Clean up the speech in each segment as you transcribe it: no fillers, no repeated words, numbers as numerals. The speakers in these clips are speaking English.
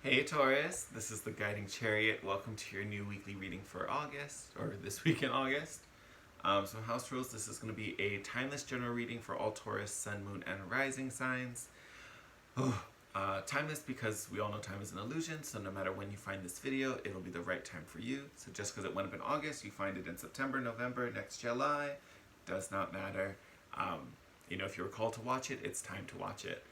Hey Taurus, this is the Guiding Chariot. Welcome to your new weekly reading for August, or this week in August. So house rules, this is going to be a timeless general reading for all Taurus, Sun, Moon, and Rising signs. Timeless because we all know time is an illusion, so no matter when you find this video, it'll be the right time for you. So just because it went up in August, you find it in September, November, next July, does not matter. If you're called to watch it, it's time to watch it.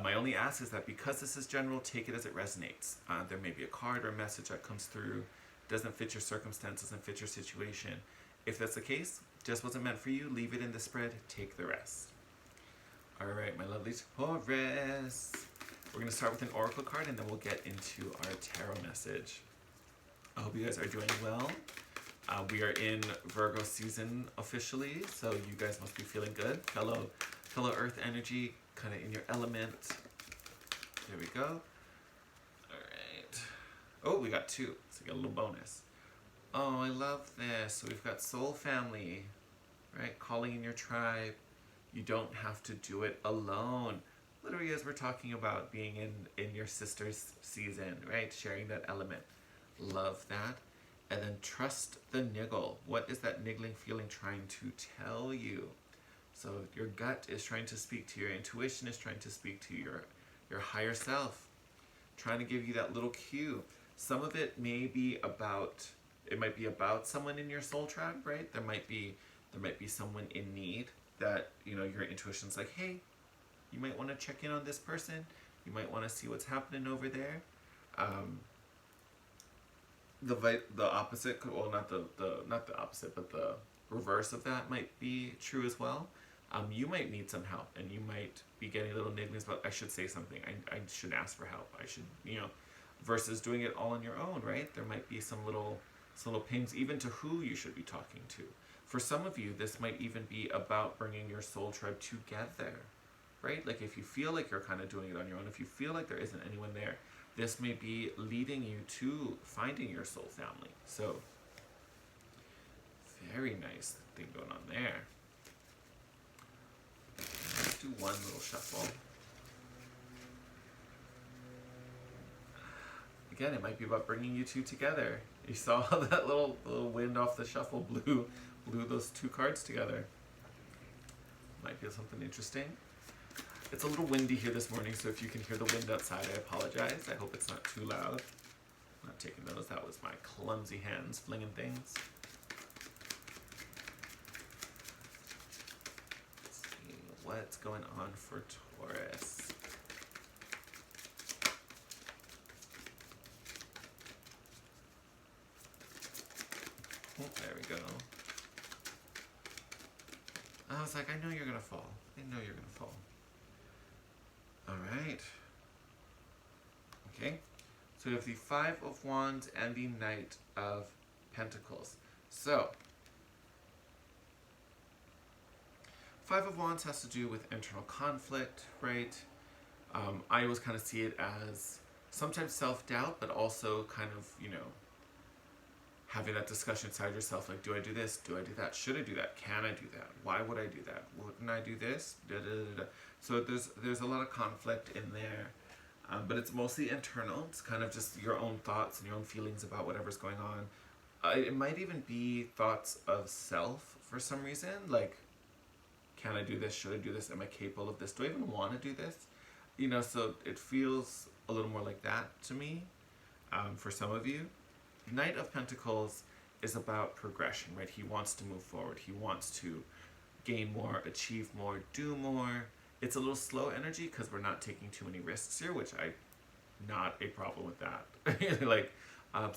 My only ask is that because this is general, take it as it resonates. There may be a card or a message that comes through, doesn't fit your circumstances, doesn't fit your situation. If that's the case, just wasn't meant for you, leave it in the spread, take the rest. Alright, my lovely Taurus. We're going to start with an oracle card and then we'll get into our tarot message. I hope you guys are doing well. We are in Virgo season officially, so you guys must be feeling good. Fellow Earth energy, kind of in your element. There we go. Alright. Oh, we got two, so we got a little bonus. Oh, I love this. So we've got soul family, right? Calling in your tribe. You don't have to do it alone. Literally, as we're talking about being in your sister's season, right? Sharing that element. Love that. And then trust the niggle. What is that niggling feeling trying to tell you? So your gut is trying to speak to you. Your intuition is trying to speak to your higher self. Trying to give you that little cue. Some of it may be about, it might be about someone in your soul tribe, right? There might be someone in need that, your intuition's like, hey, you might want to check in on this person. You might want to see what's happening over there. The opposite, well, not the opposite, but the reverse of that might be true as well. You might need some help, and you might be getting little nigglings about, I should say something, I should ask for help, I should, versus doing it all on your own, right? There might be some little pings, even to who you should be talking to. For some of you, this might even be about bringing your soul tribe together, right? Like if you feel like you're kind of doing it on your own, if you feel like there isn't anyone there, this may be leading you to finding your soul family. So, very nice thing going on there. Let's do one little shuffle. Again, it might be about bringing you two together. You saw how that little wind off the shuffle blew those two cards together. Might be something interesting. It's a little windy here this morning, so if you can hear the wind outside, I apologize. I hope it's not too loud. I'm not taking those. That was my clumsy hands flinging things. Let's see what's going on for Taurus. Oh, there we go. I was like, I know you're going to fall. I know you're going to fall. Alright. Okay. So we have the Five of Wands and the Knight of Pentacles. So, Five of Wands has to do with internal conflict, right? I always kind of see it as sometimes self-doubt, but also kind of, having that discussion inside yourself, like, do I do this? Do I do that? Should I do that? Can I do that? Why would I do that? Wouldn't I do this? Da, da, da, da. So there's a lot of conflict in there, but it's mostly internal. It's kind of just your own thoughts and your own feelings about whatever's going on. It might even be thoughts of self for some reason, like, can I do this? Should I do this? Am I capable of this? Do I even want to do this? So it feels a little more like that to me, for some of you. Knight of Pentacles is about progression, right? He wants to move forward. He wants to gain more, achieve more, do more. It's a little slow energy because we're not taking too many risks here, which not a problem with that.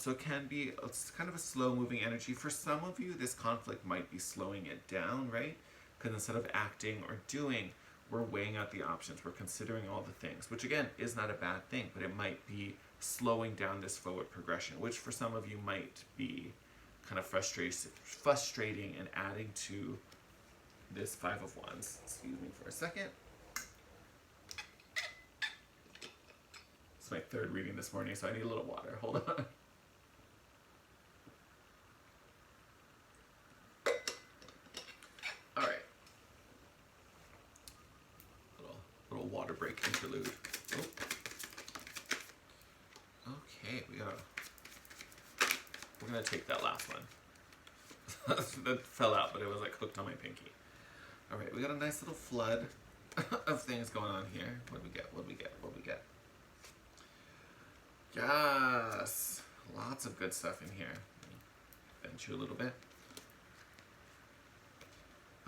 So it can be, it's kind of a slow moving energy. For some of you, this conflict might be slowing it down, right? Because instead of acting or doing, we're weighing out the options. We're considering all the things, which again, is not a bad thing, but it might be slowing down this forward progression, which for some of you might be kind of frustrating and adding to this Five of Wands. Excuse me for a second. It's my third reading this morning, so I need a little water. Hold on. All right. Little water break interlude. Oh. we're gonna take that last one. That fell out, but it was like hooked on my pinky. All right, we got a nice little flood of things going on here. What do we get? What do we get? What do we get? Yes, lots of good stuff in here. Bend you a little bit.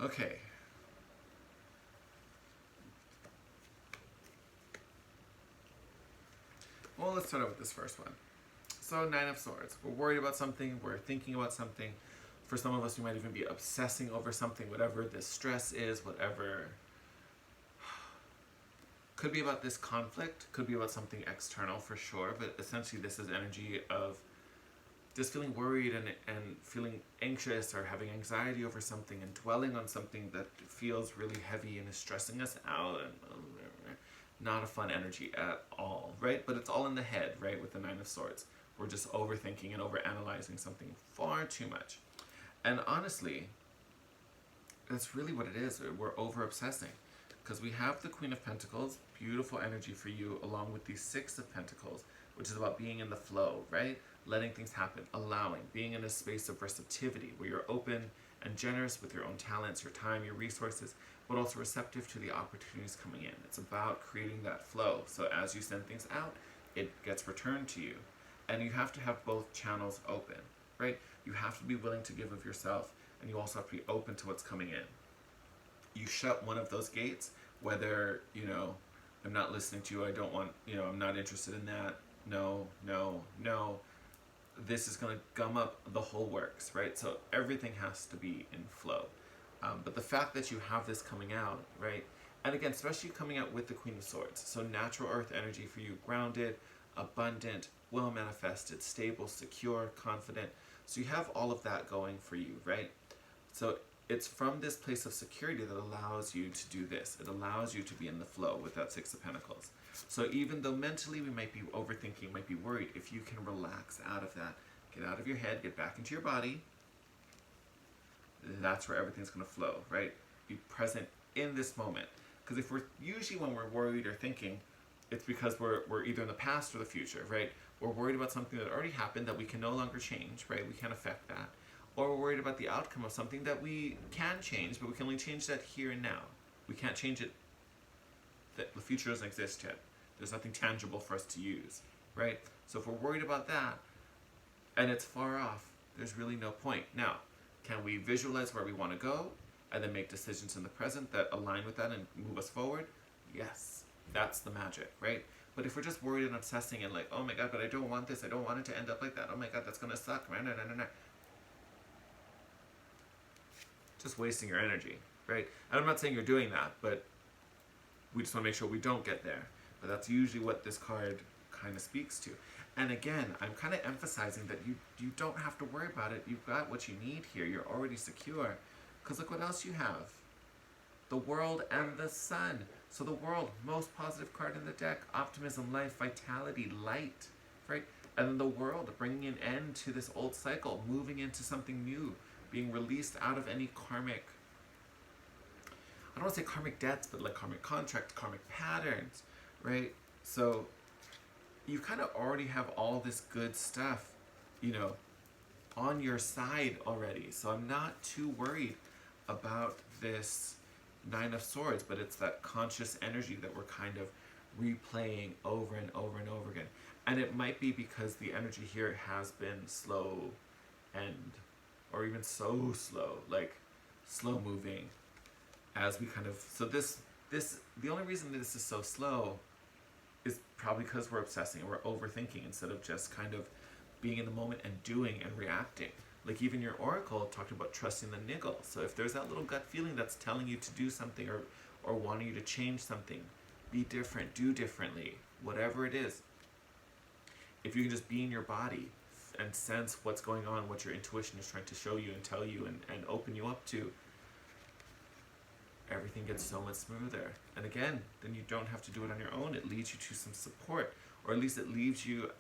Okay. Well, let's start out with this first one. So, Nine of Swords. We're worried about something. We're thinking about something. For some of us, we might even be obsessing over something, whatever this stress is, whatever. Could be about this conflict. Could be about something external for sure. But essentially, this is energy of just feeling worried and feeling anxious or having anxiety over something and dwelling on something that feels really heavy and is stressing us out, and not a fun energy at all, right? But it's all in the head, right? With the Nine of Swords, we're just overthinking and overanalyzing something far too much. And honestly, that's really what it is. We're over obsessing, because we have the Queen of Pentacles, beautiful energy for you, along with the Six of Pentacles, which is about being in the flow, right? Letting things happen, allowing, being in a space of receptivity where you're open and generous with your own talents, your time, your resources, but also receptive to the opportunities coming in. It's about creating that flow. So as you send things out, it gets returned to you. And you have to have both channels open, right? You have to be willing to give of yourself, and you also have to be open to what's coming in. You shut one of those gates, whether, I'm not listening to you, I don't want, I'm not interested in that, no, this is going to gum up the whole works, right? So everything has to be in flow. But the fact that you have this coming out, right? And again, especially coming out with the Queen of Swords. So natural earth energy for you, grounded, abundant, well manifested, stable, secure, confident. So you have all of that going for you, right? So it's from this place of security that allows you to do this. It allows you to be in the flow with that Six of Pentacles. So even though mentally we might be overthinking, might be worried, if you can relax out of that, get out of your head, get back into your body, that's where everything's going to flow, right? Be present in this moment. Because if when we're worried or thinking, it's because we're either in the past or the future, right? We're worried about something that already happened that we can no longer change, right? We can't affect that. Or we're worried about the outcome of something that we can change, but we can only change that here and now. We can't change it. The future doesn't exist yet. There's nothing tangible for us to use, right? So if we're worried about that, and it's far off, there's really no point. Now, can we visualize where we want to go, and then make decisions in the present that align with that and move us forward? Yes, that's the magic, right? But if we're just worried and obsessing and like, oh my God, but I don't want this, I don't want it to end up like that, oh my God, that's gonna suck, just wasting your energy, right? And I'm not saying you're doing that, but we just want to make sure we don't get there. But that's usually what this card kind of speaks to. And again, I'm kind of emphasizing that you don't have to worry about it. You've got what you need here. You're already secure. Because look what else you have. The World and the Sun. So the World, most positive card in the deck. Optimism, life, vitality, light, right? And then the World, bringing an end to this old cycle, moving into something new, being released out of any karmic, I don't want to say karmic debts, but like karmic contracts, karmic patterns, right? So you kind of already have all this good stuff, on your side already. So I'm not too worried about this Nine of Swords, but it's that conscious energy that we're kind of replaying over and over and over again. And it might be because the energy here has been slow or even so slow, like slow moving as we kind of, so this, the only reason this is so slow is probably because we're obsessing and we're overthinking instead of just kind of being in the moment and doing and reacting. Like even your oracle talked about trusting the niggle. So if there's that little gut feeling that's telling you to do something or wanting you to change something, be different, do differently, whatever it is. If you can just be in your body and sense what's going on, what your intuition is trying to show you and tell you and open you up to, everything gets so much smoother. And again, then you don't have to do it on your own. It leads you to some support, or at least it leads you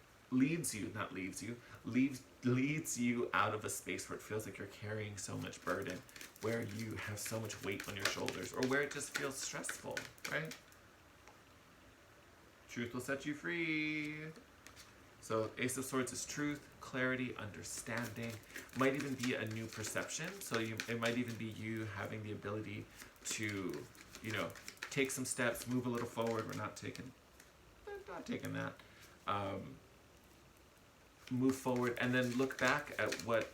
out of a space where it feels like you're carrying so much burden, where you have so much weight on your shoulders, or where it just feels stressful, right? Truth will set you free. So Ace of Swords is truth, clarity, understanding. Might even be a new perception. So it might even be you having the ability to, take some steps, move a little forward. We're not taking that. Move forward and then look back at what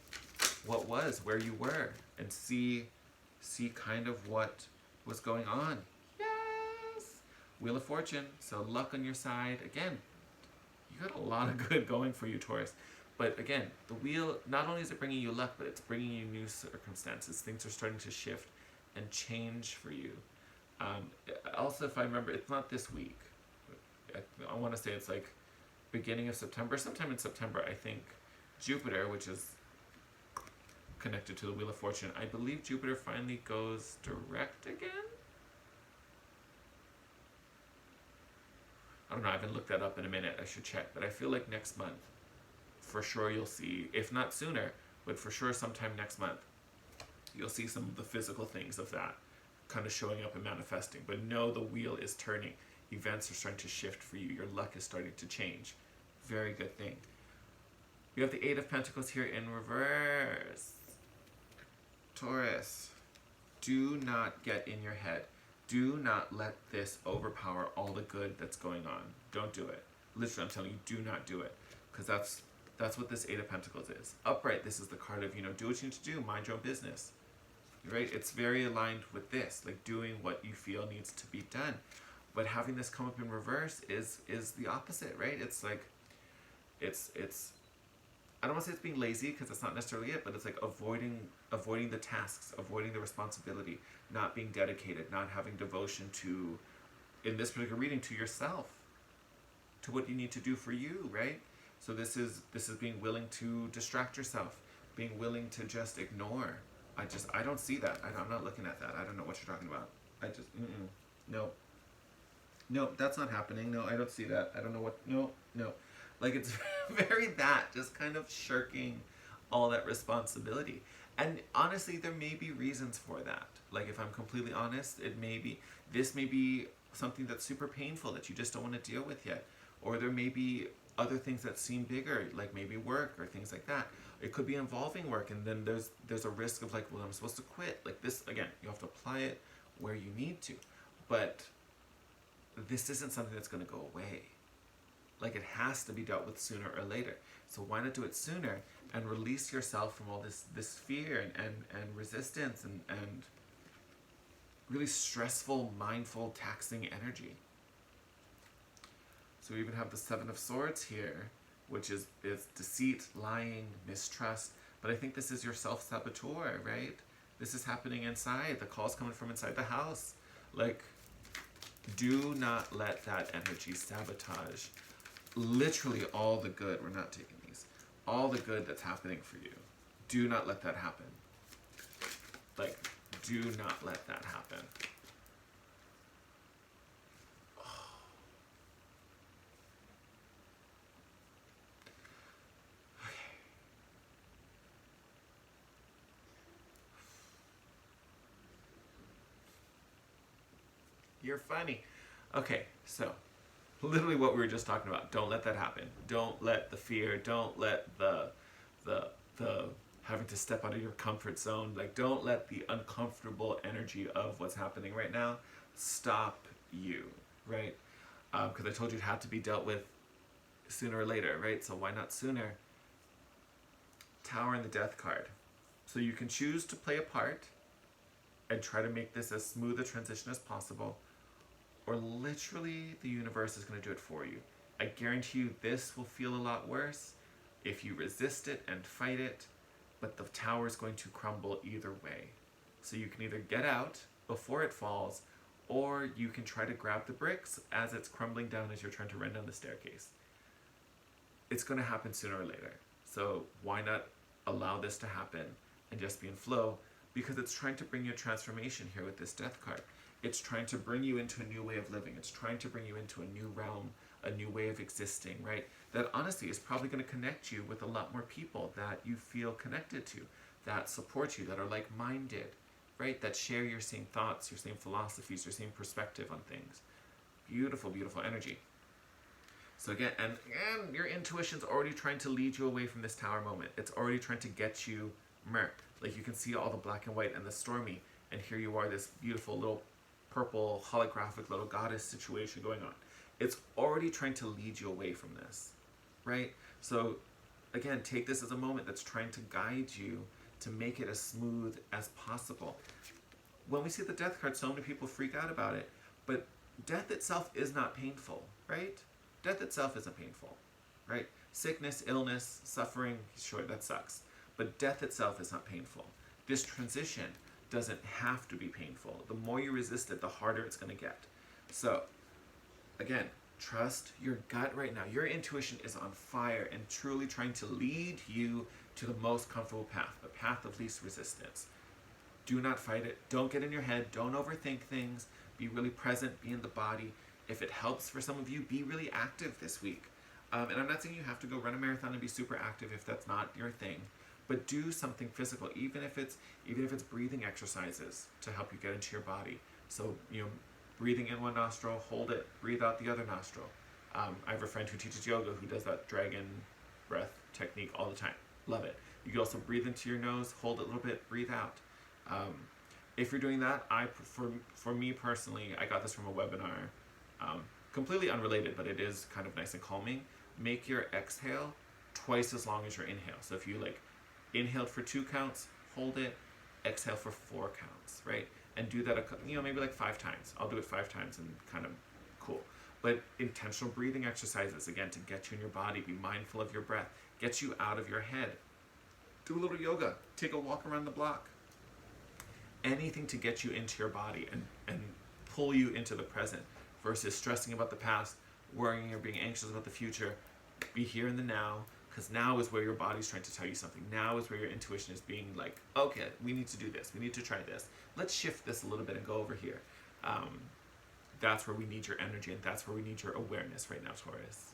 was, where you were, and see kind of what was going on. Yes! Wheel of Fortune, so luck on your side. Again, you got a lot of good going for you, Taurus. But again, the wheel, not only is it bringing you luck, but it's bringing you new circumstances. Things are starting to shift and change for you. Also, if I remember, it's not this week. I want to say it's like beginning of September. Sometime in September, I think Jupiter, which is connected to the Wheel of Fortune, I believe Jupiter finally goes direct again? I don't know, I haven't looked that up in a minute. I should check. But I feel like next month, for sure you'll see, if not sooner, but for sure sometime next month, you'll see some of the physical things of that kind of showing up and manifesting. But know the wheel is turning. Events are starting to shift for you. Your luck is starting to change. Very good thing. We have the Eight of Pentacles here in reverse. Taurus, do not get in your head. Do not let this overpower all the good that's going on. Don't do it. Literally, I'm telling you, do not do it. Because that's what this Eight of Pentacles is. Upright, this is the card of, do what you need to do. Mind your own business. Right? It's very aligned with this. Like doing what you feel needs to be done. But having this come up in reverse is the opposite, right? It's like, it's I don't want to say it's being lazy because that's not necessarily it, but it's like avoiding the tasks, avoiding the responsibility, not being dedicated, not having devotion to, in this particular reading, to yourself, to what you need to do for you, right? So this is being willing to distract yourself, being willing to just ignore. I don't see that. I'm not looking at that. I don't know what you're talking about. No, that's not happening. No, I don't see that. I don't know what, no. Like it's very that, just kind of shirking all that responsibility. And honestly, there may be reasons for that. Like if I'm completely honest, this may be something that's super painful that you just don't want to deal with yet. Or there may be other things that seem bigger, like maybe work or things like that. It could be involving work, and then there's a risk of like, well, I'm supposed to quit. Like this, again, you have to apply it where you need to. But this isn't something that's going to go away. Like it has to be dealt with sooner or later. So why not do it sooner and release yourself from all this fear and resistance and really stressful, mindful, taxing energy. So we even have the Seven of Swords here, which is deceit, lying, mistrust. But I think this is your self-saboteur, right? This is happening inside. The call's coming from inside the house. Like, do not let that energy sabotage literally all the good. We're not taking these. All the good that's happening for you. Do not let that happen. Like, do not let that happen. You're funny. Okay, so literally what we were just talking about. Don't let that happen. Don't let the fear, don't let the having to step out of your comfort zone, like don't let the uncomfortable energy of what's happening right now stop you, right? Because I told you it had to be dealt with sooner or later, right? So why not sooner? Tower and the Death card. So you can choose to play a part and try to make this as smooth a transition as possible, or literally the universe is going to do it for you. I guarantee you this will feel a lot worse if you resist it and fight it, but the tower is going to crumble either way. So you can either get out before it falls, or you can try to grab the bricks as it's crumbling down as you're trying to run down the staircase. It's going to happen sooner or later. So why not allow this to happen and just be in flow? Because it's trying to bring you a transformation here with this Death card. It's trying to bring you into a new way of living. It's trying to bring you into a new realm, a new way of existing, right? That honestly is probably going to connect you with a lot more people that you feel connected to, that support you, that are like-minded, right? That share your same thoughts, your same philosophies, your same perspective on things. Beautiful, beautiful energy. So again, and your intuition's already trying to lead you away from this Tower moment. It's already trying to get you murked. Like you can see all the black and white and the stormy, and here you are, this beautiful little purple holographic little goddess situation going on. It's already trying to lead you away from this, right? So again, take this as a moment that's trying to guide you to make it as smooth as possible. When we see the death card, so many people freak out about it, but death itself is not painful, right? Death itself isn't painful, right? Sickness, illness, suffering, sure, that sucks. But death itself is not painful. This transition doesn't have to be painful. The more you resist it, the harder it's going to get. So, again, trust your gut right now. Your intuition is on fire and truly trying to lead you to the most comfortable path, the path of least resistance. Do not fight it. Don't get in your head. Don't overthink things. Be really present. Be in the body. If it helps for some of you, be really active this week. And I'm not saying you have to go run a marathon and be super active if that's not your thing, but do something physical, even if it's breathing exercises to help you get into your body. So, breathing in one nostril, hold it, breathe out the other nostril. I have a friend who teaches yoga who does that dragon breath technique all the time. Love it. You can also breathe into your nose, hold it a little bit, breathe out. If you're doing that, for me personally, I got this from a webinar, completely unrelated, but it is kind of nice and calming. Make your exhale twice as long as your inhale. So if you inhaled for 2 counts, hold it, exhale for 4 counts, right? And do that, maybe 5 times. I'll do it 5 times and kind of cool. But intentional breathing exercises, again, to get you in your body, be mindful of your breath, get you out of your head. Do a little yoga, take a walk around the block. Anything to get you into your body and pull you into the present versus stressing about the past, worrying or being anxious about the future. Be here in the now, because now is where your body's trying to tell you something. Now is where your intuition is being like, okay, we need to do this. We need to try this. Let's shift this a little bit and go over here. That's where we need your energy, and that's where we need your awareness right now, Taurus.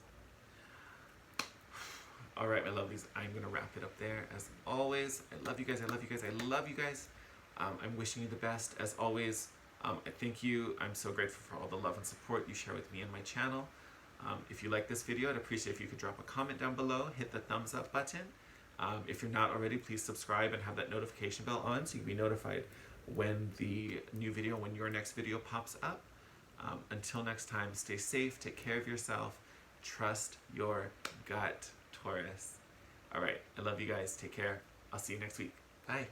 All right, my lovelies, I'm going to wrap it up there. As always, I love you guys. I love you guys. I love you guys. I'm wishing you the best. As always, I thank you. I'm so grateful for all the love and support you share with me and my channel. If you like this video, I'd appreciate if you could drop a comment down below, hit the thumbs up button. If you're not already, please subscribe and have that notification bell on so you can be notified when when your next video pops up. Until next time, stay safe, take care of yourself, trust your gut, Taurus. All right, I love you guys. Take care. I'll see you next week. Bye.